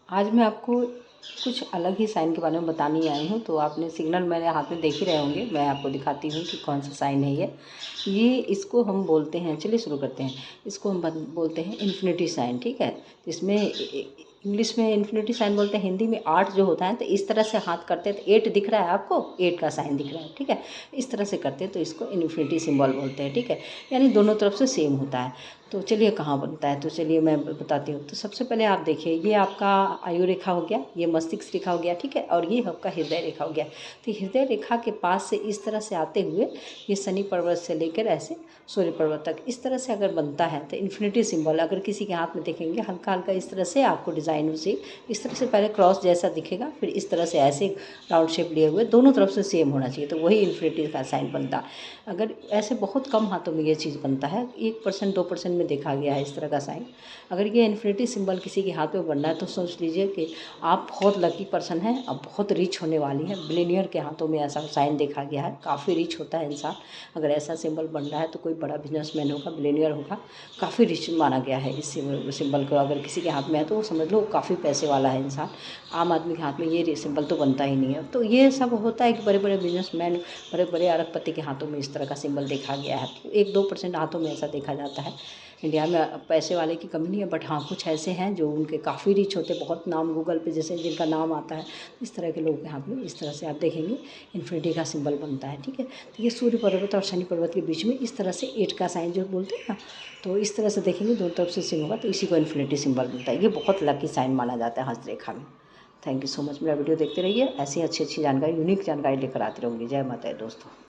आज मैं आपको कुछ अलग ही साइन के बारे में बताने आई हूँ। तो आपने सिग्नल मेरे हाथ में देख ही रहे होंगे। मैं आपको दिखाती हूँ कि कौन सा साइन है ये इसको हम बोलते हैं, चलिए शुरू करते हैं। इसको हम बोलते हैं इन्फिनिटी साइन, ठीक है। इसमें इंग्लिश में इन्फिनिटी साइन बोलते हैं, हिंदी में 8 जो होता है। तो इस तरह से हाथ करते हैं तो 8 दिख रहा है आपको, 8 का साइन दिख रहा है, ठीक है। इस तरह से करते हैं तो इसको इन्फिनिटी सिंबल बोलते हैं, ठीक है। यानी दोनों तरफ से सेम होता है। तो चलिए कहाँ बनता है, तो चलिए मैं बताती हूँ। तो सबसे पहले आप देखिए, ये आपका आयु रेखा हो गया, ये मस्तिष्क रेखा हो गया, ठीक है। और ये आपका हृदय रेखा हो गया। तो हृदय रेखा के पास से इस तरह से आते हुए ये शनि पर्वत से लेकर ऐसे सूर्य पर्वत तक इस तरह से अगर बनता है तो इन्फिनिटी सिंबल अगर किसी के हाथ में देखेंगे हल्का हल्का इस तरह से आपको डिज़ाइन उसे इस तरह से पहले क्रॉस जैसा दिखेगा, फिर इस तरह से ऐसे राउंड शेप लिए हुए दोनों तरफ से सेम होना चाहिए, तो वही इन्फिनिटी का साइन बनता है। अगर ऐसे बहुत कम हाथों में ये चीज़ बनता है, 1% 2% में देखा गया है इस तरह का साइन। अगर ये इन्फिनिटी सिंबल किसी के हाथ में बनना है तो सोच लीजिए कि आप बहुत लकी पर्सन हैं, अब बहुत रिच होने वाली हैं। बिलियनियर के हाथों में ऐसा साइन देखा गया है, काफ़ी रिच होता है इंसान। अगर ऐसा सिंबल बन रहा है तो कोई बड़ा बिजनेसमैन होगा, बिलियनियर होगा, काफ़ी रिच माना गया है। इस सिंबल को अगर किसी के हाथ में है तो वो समझ लो काफ़ी पैसे वाला है इंसान। आम आदमी के हाथ में ये सिंबल तो बनता ही नहीं है। तो ये सब होता है कि बड़े बड़े बिजनेसमैन, बड़े बड़े अरबपति के हाथों में इस तरह का सिंबल देखा गया है। 1-2% हाथों में ऐसा देखा जाता है। इंडिया में पैसे वाले की कमी नहीं है, बट हाँ कुछ ऐसे हैं जो उनके काफ़ी रिच होते, बहुत नाम गूगल पे जैसे जिनका नाम आता है, इस तरह के लोगों के हाथ में इस तरह से आप देखेंगे इन्फिनिटी का सिंबल बनता है, ठीक है। तो ये सूर्य पर्वत और शनि पर्वत के बीच में इस तरह से 8 का साइन जो बोलते हैं ना, तो इस तरह से देखेंगे दोनों तरफ से सेम होगा, तो इसी को इन्फिनिटी सिंबल बनता है। ये बहुत लकी साइन माना जाता है हस्तरेखा में। Thank you so much. मेरा वीडियो देखते रहिए, ऐसी अच्छी अच्छी जानकारी, यूनिक जानकारी लेकर आती रहूँगी। जय माता दी दोस्तों।